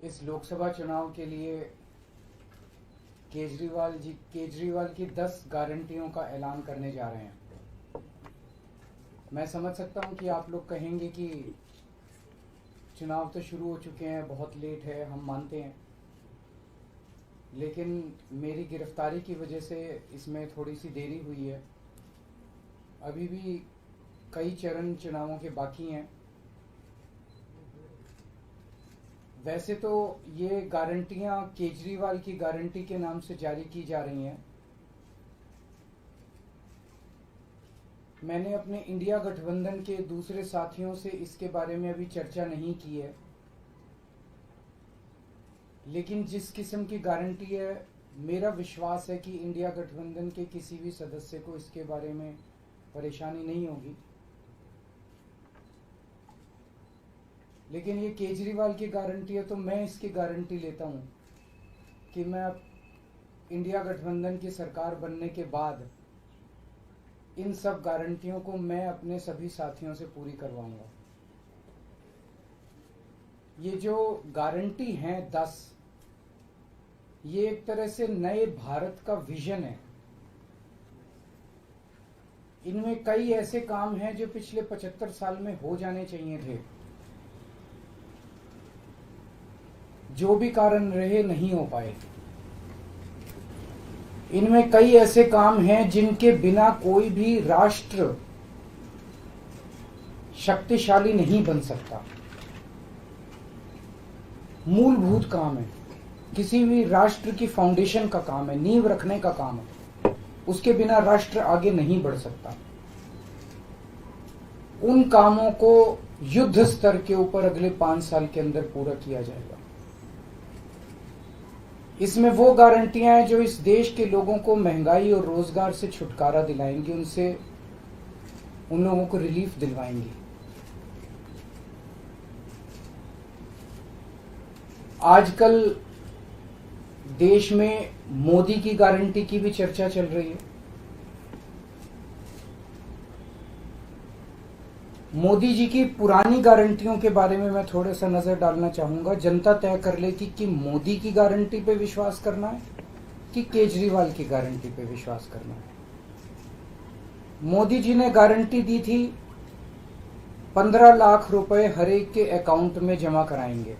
इस लोकसभा चुनाव के लिए केजरीवाल की 10 गारंटियों का ऐलान करने जा रहे हैं। मैं समझ सकता हूं कि आप लोग कहेंगे कि चुनाव तो शुरू हो चुके हैं, बहुत लेट है, हम मानते हैं, लेकिन मेरी गिरफ्तारी की वजह से इसमें थोड़ी सी देरी हुई है। अभी भी कई चरण चुनावों के बाकी हैं। वैसे तो ये गारंटियां केजरीवाल की गारंटी के नाम से जारी की जा रही हैं। मैंने अपने इंडिया गठबंधन के दूसरे साथियों से इसके बारे में अभी चर्चा नहीं की है, लेकिन जिस किस्म की गारंटी है, मेरा विश्वास है कि इंडिया गठबंधन के किसी भी सदस्य को इसके बारे में परेशानी नहीं होगी। लेकिन ये केजरीवाल की गारंटी है, तो मैं इसकी गारंटी लेता हूं कि मैं अब इंडिया गठबंधन की सरकार बनने के बाद इन सब गारंटियों को मैं अपने सभी साथियों से पूरी करवाऊंगा। ये जो गारंटी हैं 10, ये एक तरह से नए भारत का विजन है। इनमें कई ऐसे काम हैं जो पिछले 75 साल में हो जाने चाहिए थे, जो भी कारण रहे नहीं हो पाए। इनमें कई ऐसे काम हैं जिनके बिना कोई भी राष्ट्र शक्तिशाली नहीं बन सकता। मूलभूत काम है, किसी भी राष्ट्र की फाउंडेशन का काम है, नींव रखने का काम है। उसके बिना राष्ट्र आगे नहीं बढ़ सकता। उन कामों को युद्ध स्तर के ऊपर अगले 5 साल के अंदर पूरा किया जाएगा। इसमें वो गारंटियां हैं जो इस देश के लोगों को महंगाई और रोजगार से छुटकारा दिलाएंगी, उन लोगों को रिलीफ दिलवाएंगी। आजकल देश में मोदी की गारंटी की भी चर्चा चल रही है। मोदी जी की पुरानी गारंटियों के बारे में मैं थोड़ा सा नजर डालना चाहूंगा। जनता तय कर लेगी कि मोदी की गारंटी पे विश्वास करना है कि केजरीवाल की गारंटी पे विश्वास करना है। मोदी जी ने गारंटी दी थी 15 लाख रुपए हर एक के अकाउंट में जमा कराएंगे,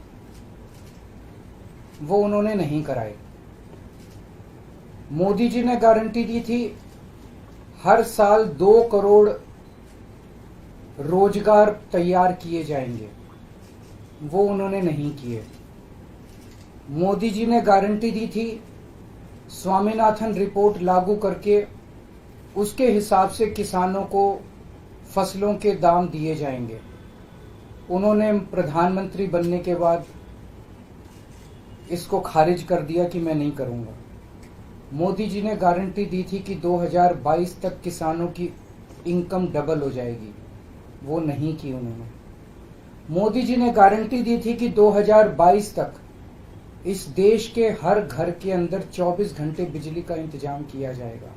वो उन्होंने नहीं कराए। मोदी जी ने गारंटी दी थी हर साल 2 करोड़ रोजगार तैयार किए जाएंगे, वो उन्होंने नहीं किए। मोदी जी ने गारंटी दी थी स्वामीनाथन रिपोर्ट लागू करके उसके हिसाब से किसानों को फसलों के दाम दिए जाएंगे, उन्होंने प्रधानमंत्री बनने के बाद इसको खारिज कर दिया कि मैं नहीं करूंगा। मोदी जी ने गारंटी दी थी कि 2022 तक किसानों की इनकम डबल हो जाएगी, वो नहीं की उन्होंने। मोदी जी ने गारंटी दी थी कि 2022 तक इस देश के हर घर के अंदर 24 घंटे बिजली का इंतजाम किया जाएगा।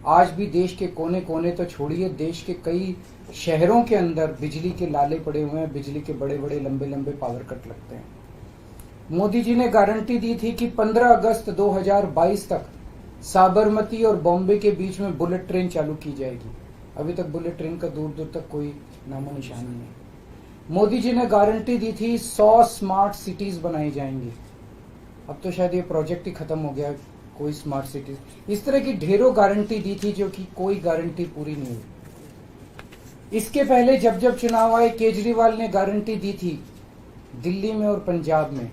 आज भी देश के कोने कोने तो छोड़िए, देश के कई शहरों के अंदर बिजली के लाले पड़े हुए हैं, बिजली के बड़े बड़े लंबे लंबे पावर कट लगते हैं। मोदी जी ने गारंटी दी थी कि 15 अगस्त 2022 तक साबरमती और बॉम्बे के बीच में बुलेट ट्रेन चालू की जाएगी। अभी तक बुलेट ट्रेन का दूर दूर तक कोई नामो निशान नहीं है। मोदी जी ने गारंटी दी थी 100 स्मार्ट सिटीज बनाई जाएंगी। अब तो शायद ये प्रोजेक्ट ही खत्म हो गया, कोई स्मार्ट सिटीज। इस तरह की ढेरों गारंटी दी थी जो कि कोई गारंटी पूरी नहीं हुई। इसके पहले जब जब चुनाव आए, केजरीवाल ने गारंटी दी थी दिल्ली में और पंजाब में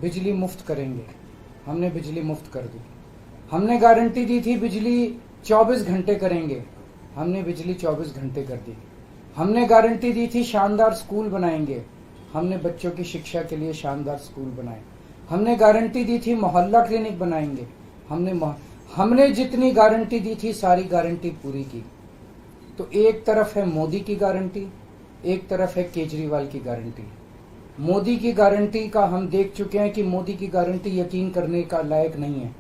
बिजली मुफ्त करेंगे, हमने बिजली मुफ्त कर दी। हमने गारंटी दी थी बिजली 24 घंटे करेंगे, हमने बिजली 24 घंटे कर दी। हमने गारंटी दी थी शानदार स्कूल बनाएंगे, हमने बच्चों की शिक्षा के लिए शानदार स्कूल बनाए। हमने गारंटी दी थी मोहल्ला क्लिनिक बनाएंगे, हमने जितनी गारंटी दी थी सारी गारंटी पूरी की। तो एक तरफ है मोदी की गारंटी, एक तरफ है केजरीवाल की गारंटी। मोदी की गारंटी का हम देख चुके हैं कि मोदी की गारंटी यकीन करने का लायक नहीं है।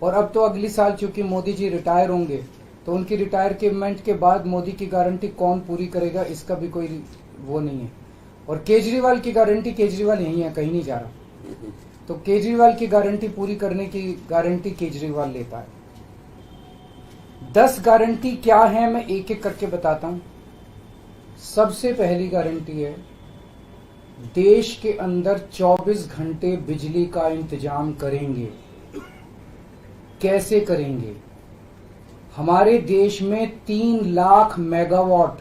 और अब तो अगली साल चूंकि मोदी जी रिटायर होंगे, तो उनकी रिटायरमेंट के बाद मोदी की गारंटी कौन पूरी करेगा, इसका भी कोई वो नहीं है। और केजरीवाल की गारंटी, केजरीवाल यही है, कहीं नहीं जा रहा। तो केजरीवाल की गारंटी पूरी करने की गारंटी केजरीवाल लेता है। 10 गारंटी क्या है मैं एक एक करके बताता हूं। सबसे पहली गारंटी है, देश के अंदर 24 घंटे बिजली का इंतजाम करेंगे। कैसे करेंगे? हमारे देश में 3 लाख मेगावाट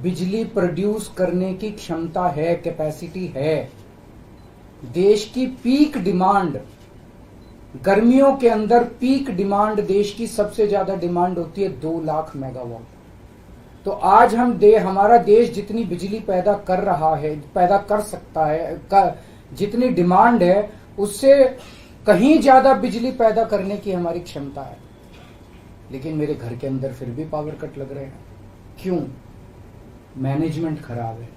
बिजली प्रोड्यूस करने की क्षमता है, कैपेसिटी है। देश की पीक डिमांड, गर्मियों के अंदर पीक डिमांड, देश की सबसे ज्यादा डिमांड होती है 2 लाख मेगावाट। तो आज हमारा देश जितनी बिजली पैदा कर रहा है, पैदा कर सकता है, जितनी डिमांड है उससे कहीं ज्यादा बिजली पैदा करने की हमारी क्षमता है। लेकिन मेरे घर के अंदर फिर भी पावर कट लग रहे हैं। क्यों? मैनेजमेंट खराब है।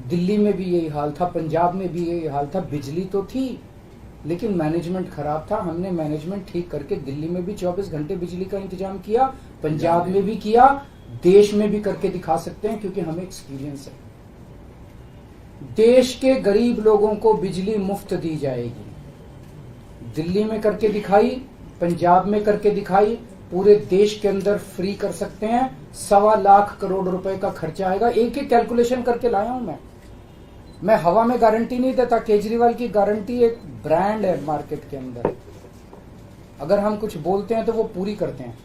दिल्ली में भी यही हाल था, पंजाब में भी यही हाल था। बिजली तो थी लेकिन मैनेजमेंट खराब था। हमने मैनेजमेंट ठीक करके दिल्ली में भी 24 घंटे बिजली का इंतजाम किया, पंजाब में भी किया, देश में भी करके दिखा सकते हैं क्योंकि हमें एक्सपीरियंस है। देश के गरीब लोगों को बिजली मुफ्त दी जाएगी। दिल्ली में करके दिखाई, पंजाब में करके दिखाई, पूरे देश के अंदर फ्री कर सकते हैं। 1.25 लाख करोड़ रुपए का खर्चा आएगा। एक एक कैलकुलेशन करके लाया हूं मैं हवा में गारंटी नहीं देता। केजरीवाल की गारंटी एक ब्रांड है मार्केट के अंदर। अगर हम कुछ बोलते हैं तो वो पूरी करते हैं।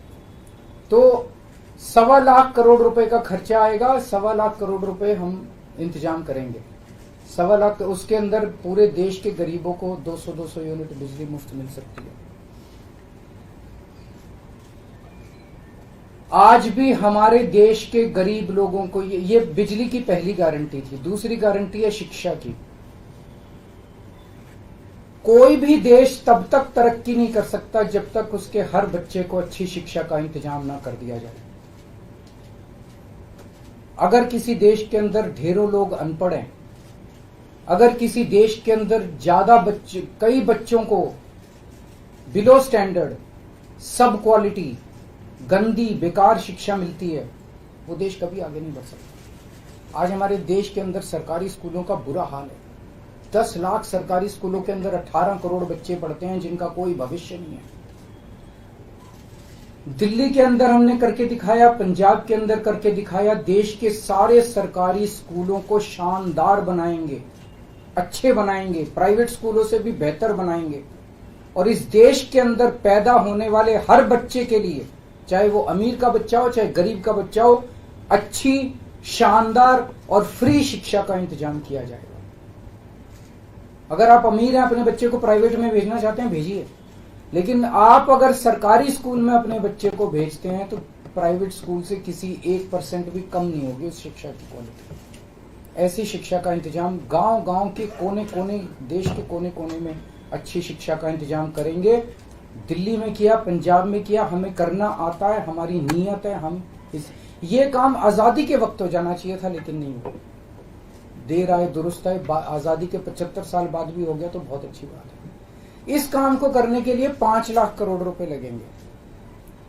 तो 1.25 लाख करोड़ रुपए का खर्चा आएगा। 1.25 लाख करोड़ रुपए हम इंतजाम करेंगे। 1.25 लाख, उसके अंदर पूरे देश के गरीबों को 200 यूनिट बिजली मुफ्त मिल सकती है। आज भी हमारे देश के गरीब लोगों को ये बिजली की पहली गारंटी थी। दूसरी गारंटी है शिक्षा की। कोई भी देश तब तक तरक्की नहीं कर सकता जब तक उसके हर बच्चे को अच्छी शिक्षा का इंतजाम ना कर दिया जाए। अगर किसी देश के अंदर ढेरों लोग अनपढ़ हैं, अगर किसी देश के अंदर ज्यादा बच्चे, कई बच्चों को बिलो स्टैंडर्ड, सब क्वालिटी, गंदी बेकार शिक्षा मिलती है, वो देश कभी आगे नहीं बढ़ सकता। आज हमारे देश के अंदर सरकारी स्कूलों का बुरा हाल है। 10 लाख सरकारी स्कूलों के अंदर 18 करोड़ बच्चे पढ़ते हैं जिनका कोई भविष्य नहीं है। दिल्ली के अंदर हमने करके दिखाया, पंजाब के अंदर करके दिखाया। देश के सारे सरकारी स्कूलों को शानदार बनाएंगे, अच्छे बनाएंगे, प्राइवेट स्कूलों से भी बेहतर बनाएंगे। और इस देश के अंदर पैदा होने वाले हर बच्चे के लिए, चाहे वो अमीर का बच्चा हो चाहे गरीब का बच्चा हो, अच्छी, शानदार और फ्री शिक्षा का इंतजाम किया जाएगा। अगर आप अमीर हैं, अपने बच्चे को प्राइवेट में भेजना चाहते हैं, भेजिए। लेकिन आप अगर सरकारी स्कूल में अपने बच्चे को भेजते हैं तो प्राइवेट स्कूल से किसी 1% भी कम नहीं होगी उस शिक्षा की क्वालिटी। ऐसी शिक्षा का इंतजाम गांव-गांव के कोने-कोने, देश के कोने-कोने में अच्छी शिक्षा का इंतजाम करेंगे। दिल्ली में किया, पंजाब में किया, हमें करना आता है, हमारी नीयत है। हम ये काम आजादी के वक्त हो जाना चाहिए था लेकिन नहीं हुआ। देर आए दुरुस्त आए, आजादी के 75 साल बाद भी हो गया तो बहुत अच्छी बात है। इस काम को करने के लिए 5 लाख करोड़ रुपए लगेंगे।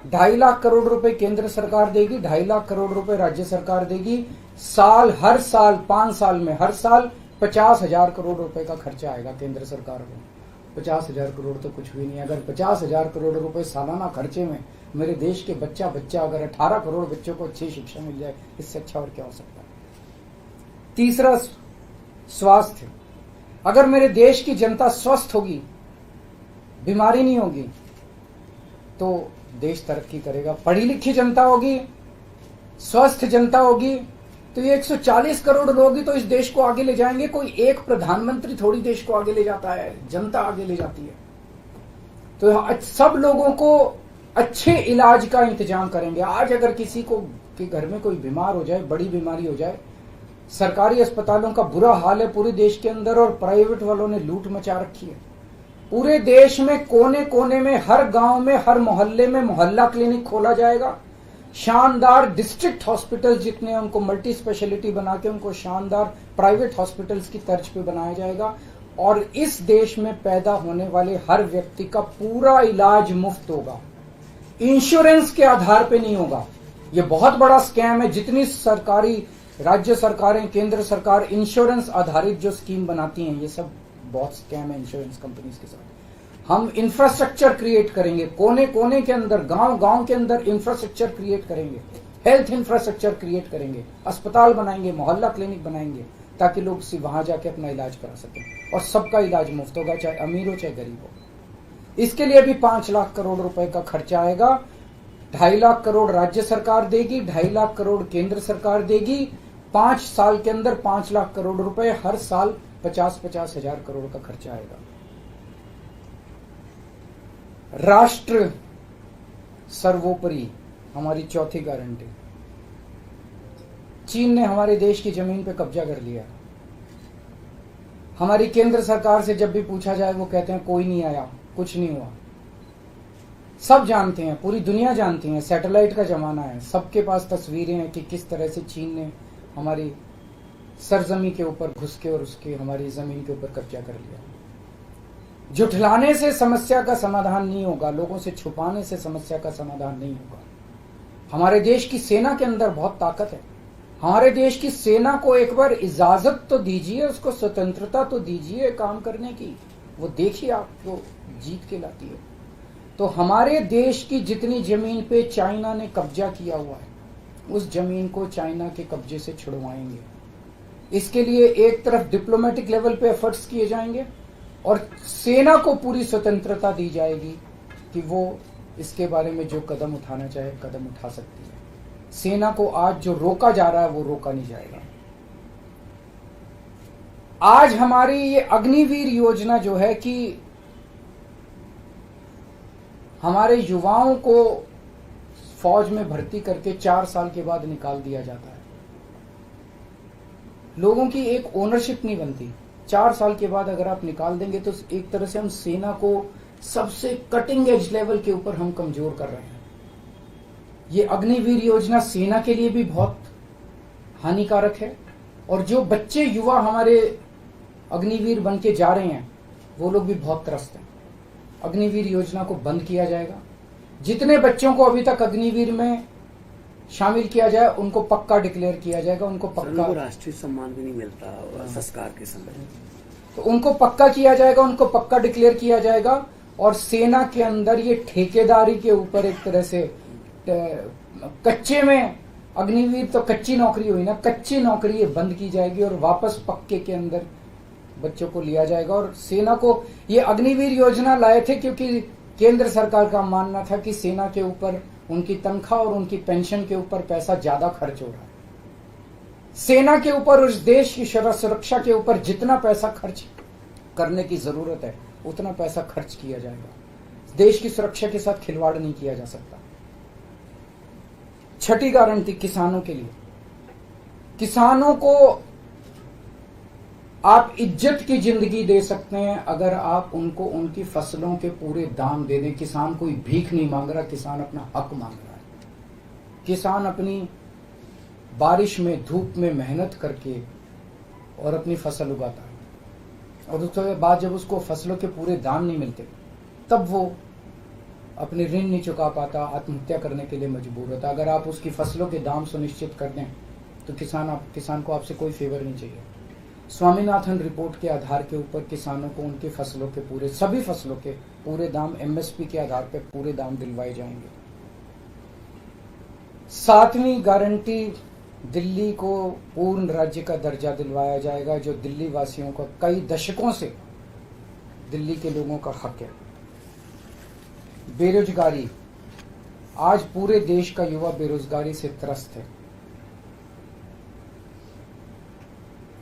2.5 लाख करोड़ रुपए केंद्र सरकार देगी, 2.5 लाख करोड़ रुपए राज्य सरकार देगी। हर साल 5 साल में हर साल 50,000 करोड़ रुपए का खर्चा आएगा केंद्र सरकार को। 50,000 करोड़ तो कुछ भी नहीं। अगर 50,000 करोड़ रुपए सालाना खर्चे में मेरे देश के बच्चा अगर 18 करोड़ बच्चों को अच्छी शिक्षा मिल जाए, इससे अच्छा और क्या हो सकता है। तीसरा, स्वास्थ्य। अगर मेरे देश की जनता स्वस्थ होगी, बीमारी नहीं होगी, तो देश तरक्की करेगा। पढ़ी लिखी जनता होगी, स्वस्थ जनता होगी, तो ये 140 करोड़ लोग ही तो इस देश को आगे ले जाएंगे। कोई एक प्रधानमंत्री थोड़ी देश को आगे ले जाता है, जनता आगे ले जाती है। तो सब लोगों को अच्छे इलाज का इंतजाम करेंगे। आज अगर किसी को के घर में कोई बीमार हो जाए, बड़ी बीमारी हो जाए, सरकारी अस्पतालों का बुरा हाल है पूरे देश के अंदर और प्राइवेट वालों ने लूट मचा रखी है। पूरे देश में कोने कोने में, हर गांव में, हर मोहल्ले में मोहल्ला क्लिनिक खोला जाएगा। शानदार डिस्ट्रिक्ट हॉस्पिटल जितने, उनको मल्टी स्पेशलिटी बना के उनको शानदार प्राइवेट हॉस्पिटल्स की तर्ज पे बनाया जाएगा। और इस देश में पैदा होने वाले हर व्यक्ति का पूरा इलाज मुफ्त होगा, इंश्योरेंस के आधार पे नहीं होगा। ये बहुत बड़ा स्कैम है। जितनी सरकारी, राज्य सरकारें, केंद्र सरकार इंश्योरेंस आधारित जो स्कीम बनाती हैं, ये सब बहुत स्कैम है इंश्योरेंस कंपनीज के साथ। हम इंफ्रास्ट्रक्चर क्रिएट करेंगे, कोने कोने के अंदर, गांव गांव के अंदर इंफ्रास्ट्रक्चर क्रिएट करेंगे, हेल्थ इंफ्रास्ट्रक्चर क्रिएट करेंगे, अस्पताल बनाएंगे, मोहल्ला क्लिनिक बनाएंगे, ताकि लोग वहां जाके अपना इलाज करा सकें। और सबका इलाज मुफ्त होगा, चाहे अमीर हो चाहे गरीब हो। इसके लिए भी 5 लाख करोड़ रुपए का खर्चा आएगा। 2.5 लाख करोड़ राज्य सरकार देगी, 2.5 लाख करोड़ केंद्र सरकार देगी। 5 साल के अंदर 5 लाख करोड़ रुपए, हर साल 50-50 हजार करोड़ का खर्चा आएगा। राष्ट्र सर्वोपरि हमारी चौथी गारंटी। चीन ने हमारे देश की जमीन पे कब्जा कर लिया। हमारी केंद्र सरकार से जब भी पूछा जाए वो कहते हैं कोई नहीं आया, कुछ नहीं हुआ। सब जानते हैं, पूरी दुनिया जानती है, सैटेलाइट का जमाना है, सबके पास तस्वीरें हैं कि किस तरह से चीन ने हमारी सरजमी के ऊपर घुस के और उसके हमारी जमीन के ऊपर कब्जा कर लिया। जुठलाने से समस्या का समाधान नहीं होगा, लोगों से छुपाने से समस्या का समाधान नहीं होगा। हमारे देश की सेना के अंदर बहुत ताकत है। हमारे देश की सेना को एक बार इजाजत तो दीजिए, उसको स्वतंत्रता तो दीजिए काम करने की। वो देखिए आपको जीत के लाती है। तो हमारे देश की जितनी जमीन पे चाइना ने कब्जा किया हुआ है, उस जमीन को चाइना के कब्जे से छुड़वाएंगे। इसके लिए एक तरफ डिप्लोमेटिक लेवल पे एफर्ट्स किए जाएंगे और सेना को पूरी स्वतंत्रता दी जाएगी कि वो इसके बारे में जो कदम उठाना चाहे कदम उठा सकती है। सेना को आज जो रोका जा रहा है वो रोका नहीं जाएगा। आज हमारी ये अग्निवीर योजना जो है कि हमारे युवाओं को फौज में भर्ती करके 4 साल के बाद निकाल दिया जाता है। लोगों की एक ओनरशिप नहीं बनती। 4 साल के बाद अगर आप निकाल देंगे तो एक तरह से हम सेना को सबसे कटिंग एज लेवल के ऊपर हम कमजोर कर रहे हैं। ये अग्निवीर योजना सेना के लिए भी बहुत हानिकारक है और जो बच्चे युवा हमारे अग्निवीर बन के जा रहे हैं वो लोग भी बहुत त्रस्त हैं। अग्निवीर योजना को बंद किया जाएगा। जितने बच्चों को अभी तक अग्निवीर में शामिल किया जाए उनको पक्का डिक्लेयर किया जाएगा। उनको पक्का राष्ट्रीय सम्मान भी नहीं मिलता संस्कार के समय, तो उनको पक्का किया जाएगा, उनको पक्का डिक्लेयर किया जाएगा। और सेना के अंदर ये ठेकेदारी के ऊपर एक तरह से कच्चे में अग्निवीर तो कच्ची नौकरी हुई ना, कच्ची नौकरी ये बंद की जाएगी और वापस पक्के के अंदर बच्चों को लिया जाएगा। और सेना को ये अग्निवीर योजना लाए थे क्योंकि केंद्र सरकार का मानना था कि सेना के ऊपर उनकी तनख्वाह और उनकी पेंशन के ऊपर पैसा ज्यादा खर्च हो रहा है। सेना के ऊपर, उस देश की सुरक्षा के ऊपर जितना पैसा खर्च करने की जरूरत है उतना पैसा खर्च किया जाएगा। देश की सुरक्षा के साथ खिलवाड़ नहीं किया जा सकता। छठी गारंटी किसानों के लिए। किसानों को आप इज्जत की जिंदगी दे सकते हैं अगर आप उनको उनकी फसलों के पूरे दाम दे दें। किसान कोई भीख नहीं मांग रहा, किसान अपना हक मांग रहा है। किसान अपनी बारिश में, धूप में मेहनत करके और अपनी फसल उगाता है और उसके बाद जब उसको फसलों के पूरे दाम नहीं मिलते तब वो अपने ऋण नहीं चुका पाता, आत्महत्या करने के लिए मजबूर होता। अगर आप उसकी फसलों के दाम सुनिश्चित कर दें तो किसान को आपसे कोई फेवर नहीं चाहिए। स्वामीनाथन रिपोर्ट के आधार के ऊपर किसानों को उनके फसलों के पूरे, सभी फसलों के पूरे दाम एमएसपी के आधार पर पूरे दाम दिलवाए जाएंगे। 7वीं गारंटी, दिल्ली को पूर्ण राज्य का दर्जा दिलवाया जाएगा, जो दिल्ली वासियों का कई दशकों से दिल्ली के लोगों का हक है। बेरोजगारी, आज पूरे देश का युवा बेरोजगारी से त्रस्त है।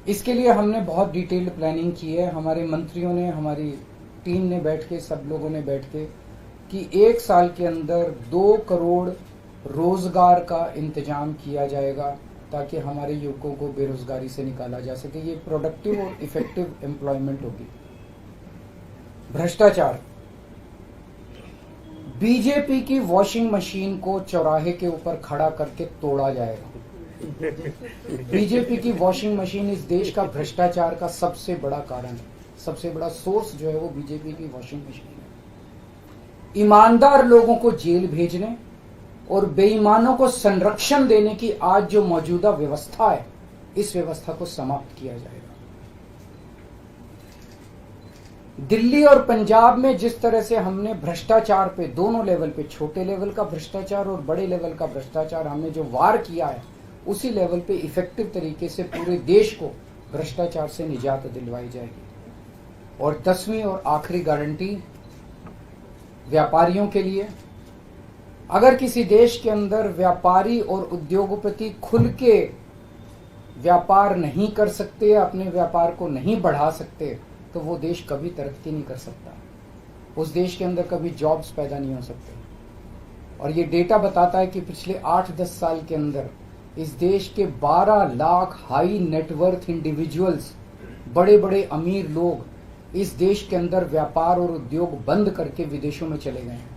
इसके लिए हमने बहुत डिटेल्ड प्लानिंग की है। हमारे मंत्रियों ने, हमारी टीम ने बैठ के, सब लोगों ने बैठ के कि 1 साल के अंदर 2 करोड़ रोजगार का इंतजाम किया जाएगा ताकि हमारे युवकों को बेरोजगारी से निकाला जा सके। ये प्रोडक्टिव और इफेक्टिव एम्प्लॉयमेंट होगी। भ्रष्टाचार, बीजेपी की वॉशिंग मशीन को चौराहे के ऊपर खड़ा करके तोड़ा जाएगा। बीजेपी की वॉशिंग मशीन इस देश का भ्रष्टाचार का सबसे बड़ा कारण है। सबसे बड़ा सोर्स जो है वो बीजेपी की वॉशिंग मशीन है। ईमानदार लोगों को जेल भेजने और बेईमानों को संरक्षण देने की आज जो मौजूदा व्यवस्था है, इस व्यवस्था को समाप्त किया जाएगा। दिल्ली और पंजाब में जिस तरह से हमने भ्रष्टाचार पे दोनों लेवल पे, छोटे लेवल का भ्रष्टाचार और बड़े लेवल का भ्रष्टाचार हमने जो वार किया है, उसी लेवल पे इफेक्टिव तरीके से पूरे देश को भ्रष्टाचार से निजात दिलवाई जाएगी। और 10वीं और आखिरी गारंटी व्यापारियों के लिए, अगर किसी देश के अंदर व्यापारी और उद्योगपति खुल के व्यापार नहीं कर सकते, अपने व्यापार को नहीं बढ़ा सकते, तो वो देश कभी तरक्की नहीं कर सकता। उस देश के अंदर कभी जॉब्स पैदा नहीं हो सकते। और ये डेटा बताता है कि पिछले 8-10 साल के अंदर इस देश के 12 लाख हाई नेटवर्थ इंडिविजुअल्स, बड़े बड़े अमीर लोग इस देश के अंदर व्यापार और उद्योग बंद करके विदेशों में चले गए हैं,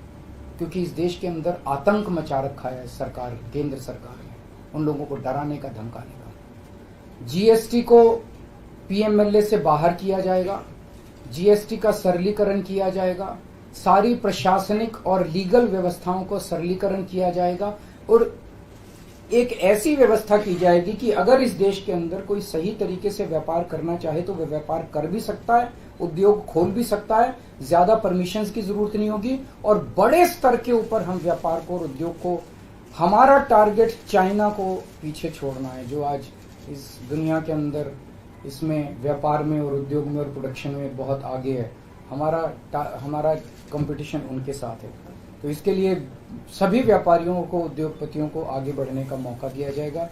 क्योंकि इस देश के अंदर आतंक मचा रखा है सरकार, केंद्र सरकार ने, उन लोगों को डराने का, धमकाने का। जीएसटी को पीएमएलए से बाहर किया जाएगा, जीएसटी का सरलीकरण किया जाएगा, सारी प्रशासनिक और लीगल व्यवस्थाओं को सरलीकरण किया जाएगा, और एक ऐसी व्यवस्था की जाएगी कि अगर इस देश के अंदर कोई सही तरीके से व्यापार करना चाहे तो वह व्यापार कर भी सकता है, उद्योग खोल भी सकता है, ज्यादा परमिशंस की जरूरत नहीं होगी, और बड़े स्तर के ऊपर हम व्यापार को और उद्योग को, हमारा टारगेट चाइना को पीछे छोड़ना है, जो आज इस दुनिया के अंदर इसमें व्यापार में और उद्योग में और प्रोडक्शन में बहुत आगे है। हमारा कंपटीशन उनके साथ है। तो इसके लिए सभी व्यापारियों को, उद्योगपतियों को आगे बढ़ने का मौका दिया जाएगा।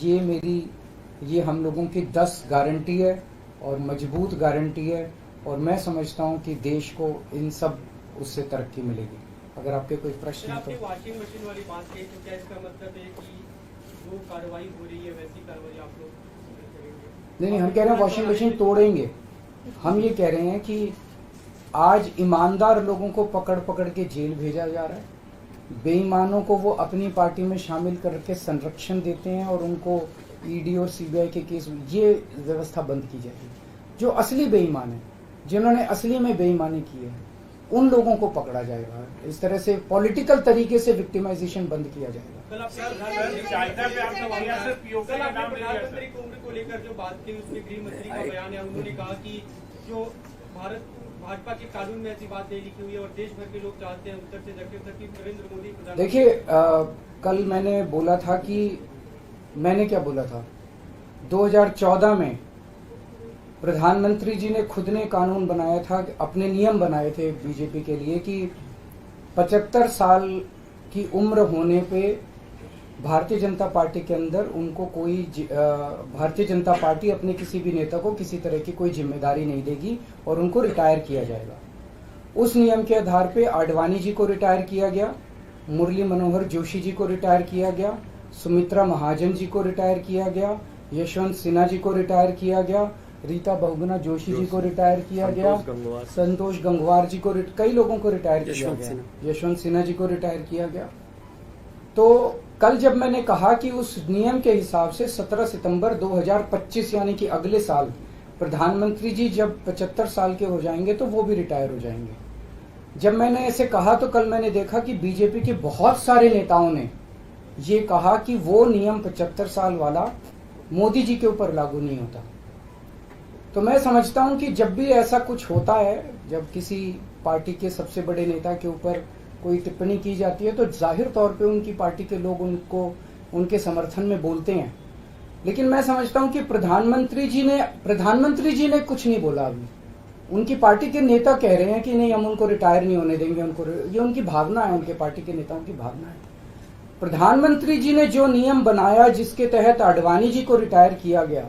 ये हम लोगों की 10 गारंटी है और मजबूत गारंटी है, और मैं समझता हूं कि देश को इन सब उससे तरक्की मिलेगी। अगर आपके कोई प्रश्न है तो। वॉशिंग मशीन वाली बात कही, तो क्या इसका मतलब है कि जो कार्रवाई हो रही है वैसी कार्रवाई आप लोग करेंगे? नहीं, हम कह रहे हैं वॉशिंग मशीन तोड़ेंगे। हम ये कह रहे हैं कि आज ईमानदार लोगों को पकड़ पकड़ के जेल भेजा जा रहा है, बेईमानों को वो अपनी पार्टी में शामिल करके संरक्षण देते हैं और उनको ईडी और सीबीआई के केस, ये व्यवस्था बंद की जाएगी। जो असली बेईमान है, जिन्होंने असली में बेईमानी की है, उन लोगों को पकड़ा जाएगा। इस तरह से पॉलिटिकल तरीके से विक्टिमाइजेशन बंद किया जाएगा। कल प्रधानमंत्री की उम्र को लेकर जो बात की, उसमें गृह मंत्री का बयान है, उन्होंने कहा कि जो भाजपा के कानून में ऐसी बात नहीं लिखी हुई है और देश भर के लोग चाहते हैं उत्तर से दक्षिण तक कि नरेंद्र मोदी। देखिए, कल मैंने बोला था कि मैंने क्या बोला था, 2014 में प्रधानमंत्री जी ने खुद ने कानून बनाया था, अपने नियम बनाए थे बीजेपी के लिए कि 75 साल की उम्र होने पे भारतीय जनता पार्टी के अंदर उनको कोई भारतीय जनता पार्टी अपने किसी भी नेता को किसी तरह की कोई जिम्मेदारी नहीं देगी और उनको रिटायर किया जाएगा। उस नियम के आधार पे आडवाणी जी को रिटायर किया गया, मुरली मनोहर जोशी जी को रिटायर किया गया, सुमित्रा महाजन जी को रिटायर किया गया, यशवंत सिन्हा जी को रिटायर किया गया, रीता बहुगुणा जोशी जी को रिटायर किया गया, संतोष गंगवार जी को, कई लोगों को रिटायर किया गया, यशवंत सिन्हा जी को रिटायर किया गया। तो कल जब मैंने कहा कि उस नियम के हिसाब से 17 सितंबर 2025 यानी कि अगले साल प्रधानमंत्री जी जब 75 साल के हो जाएंगे तो वो भी रिटायर हो जाएंगे। जब मैंने ऐसे कहा तो कल मैंने देखा कि बीजेपी के बहुत सारे नेताओं ने ये कहा कि वो नियम 75 साल वाला मोदी जी के ऊपर लागू नहीं होता। तो मैं समझता हूं कि जब भी ऐसा कुछ होता है, जब किसी पार्टी के सबसे बड़े नेता के ऊपर कोई टिप्पणी की जाती है, तो जाहिर तौर पे उनकी पार्टी के लोग उनको उनके समर्थन में बोलते हैं। लेकिन मैं समझता हूं कि प्रधानमंत्री जी ने कुछ नहीं बोला। अभी उनकी पार्टी के नेता कह रहे हैं कि नहीं, हम उनको रिटायर नहीं होने देंगे, ये उनकी भावना है, उनके पार्टी के नेताओं की भावना है। प्रधानमंत्री जी ने जो नियम बनाया जिसके तहत आडवाणी जी को रिटायर किया गया,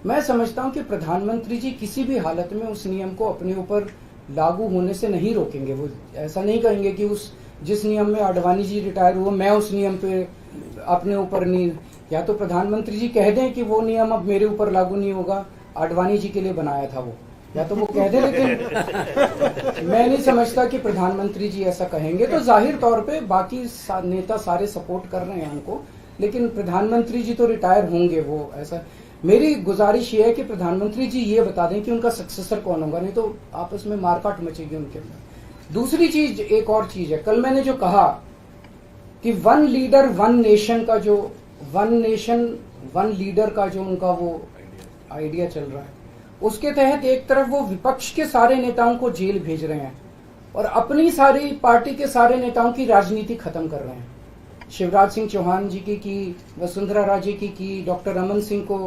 मैं समझता हूं कि प्रधानमंत्री जी किसी भी हालत में उस नियम को अपने ऊपर लागू होने से नहीं रोकेंगे। वो ऐसा नहीं कहेंगे कि उस जिस नियम में आडवाणी जी रिटायर हुए मैं उस नियम पे अपने ऊपर नहीं, या तो प्रधानमंत्री जी कह दें कि वो नियम अब मेरे ऊपर लागू नहीं होगा, आडवाणी जी के लिए बनाया था वो, या तो वो कह दें। लेकिन मैं नहीं समझता कि प्रधानमंत्री जी ऐसा कहेंगे। तो जाहिर तौर पे बाकी नेता सारे सपोर्ट कर रहे हैं उनको, लेकिन प्रधानमंत्री जी तो रिटायर होंगे। वो ऐसा, मेरी गुजारिश ये है कि प्रधानमंत्री जी ये बता दें कि उनका सक्सेसर कौन होगा, नहीं तो आपस में मारकाट मचेगी उनके अंदर। दूसरी चीज, एक और चीज है, कल मैंने जो कहा कि वन लीडर वन नेशन का जो वन नेशन वन लीडर का जो उनका वो आइडिया चल रहा है, उसके तहत एक तरफ वो विपक्ष के सारे नेताओं को जेल भेज रहे हैं और अपनी सारी पार्टी के सारे नेताओं की राजनीति खत्म कर रहे हैं। शिवराज सिंह चौहान जी की वसुंधरा राजे की डॉक्टर रमन सिंह को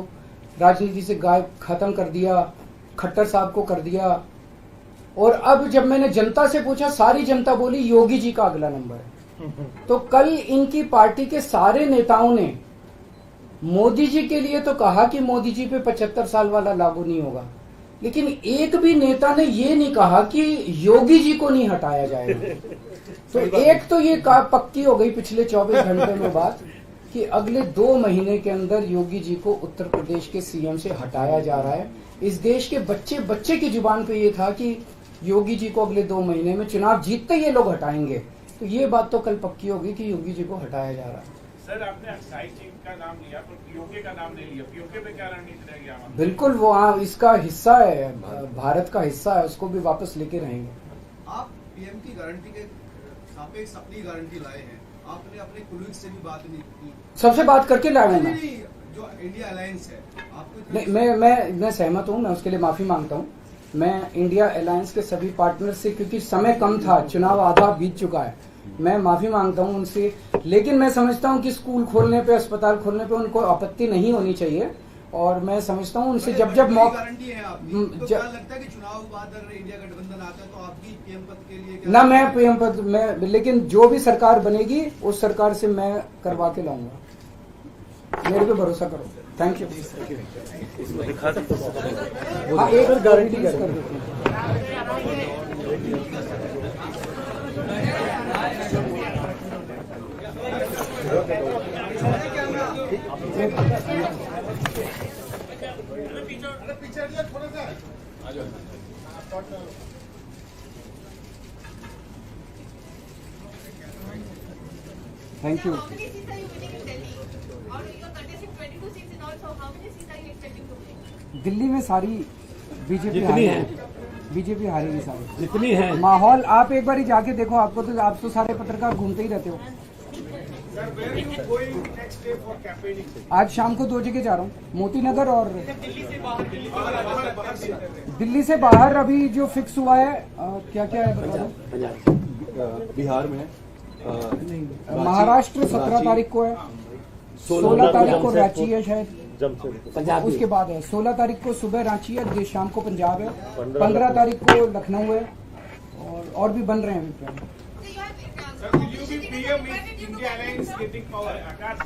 राजनीति से गायब खत्म कर दिया, खट्टर साहब को कर दिया। और अब जब मैंने जनता से पूछा, सारी जनता बोली योगी जी का अगला नंबर है। तो कल इनकी पार्टी के सारे नेताओं ने मोदी जी के लिए तो कहा कि मोदी जी पे 75 साल वाला लागू नहीं होगा, लेकिन एक भी नेता ने ये नहीं कहा कि योगी जी को नहीं हटाया जाएगा। तो एक तो ये पक्की हो गई पिछले 24 घंटे में बात कि अगले 2 महीने के अंदर योगी जी को उत्तर प्रदेश के सीएम से हटाया जा रहा है। इस देश के बच्चे बच्चे की जुबान पे ये था कि योगी जी को अगले 2 महीने में चुनाव जीतते ये लोग हटाएंगे। तो ये बात तो कल पक्की होगी कि योगी जी को हटाया जा रहा है। सर, आपने अक्साई चीफ का नाम लिया पर पीओके का नाम नहीं लिया। पीओके पे क्या रणनीति रहेगी हमारी? बिल्कुल, वो इसका हिस्सा है, भारत का हिस्सा है, उसको भी वापस लेके रहेंगे। आप पीएम की गारंटी के सापेक्ष अपनी गारंटी लाए हैं, आपने अपने कुलीग से भी बात नहीं की। सबसे बात करके लाया हूं मैं। जो इंडिया अलायंस है आपको नहीं, मैं सहमत हूं, मैं उसके लिए माफी मांगता हूं। मैं इंडिया अलायंस के सभी पार्टनर से, क्योंकि समय कम था, चुनाव आधा बीत चुका है, मैं माफी मांगता हूं उनसे। लेकिन मैं समझता हूं कि स्कूल खोलने पे, अस्पताल खोलने पे उनको आपत्ति नहीं होनी चाहिए। और मैं समझता हूं उनसे जब गारंटी है आपकी, तो क्या लगता है कि चुनाव बाद अगर इंडिया गठबंधन आता है तो आपकी पीएम पद के लिए ना, मैं पीएम पद में, लेकिन जो भी सरकार बनेगी उस सरकार से मैं करवा के लाऊंगा, मेरे पे भरोसा करो। Thank you. हाँ, एक गारंटी कर देते हैं। Thank you. How many seats are you winning in Delhi? Or you're contesting 22 seats in all, so how many seats are you expecting to win? Delhi में सारी बीजेपी जितनी है, बीजेपी हारेगी सारी। जितनी है माहौल आप एक बार ही जाके देखो, आपको तो, आप तो सारे पत्रकार घूमते ही रहते हो। आज शाम को 2 जगह जा रहा हूँ, मोती नगर और दिल्ली से बाहर। अभी जो फिक्स हुआ है, क्या क्या है बता दो। बिहार में महाराष्ट्र 17 तारीख को है, 16 तारीख को रांची है शायद, उसके बाद है 16 तारीख को सुबह रांची है, शाम को पंजाब है, 15 तारीख को लखनऊ है, और भी बन रहे हैं अभी plan. So you are, Will you be PM if India Alliance getting power? Akash?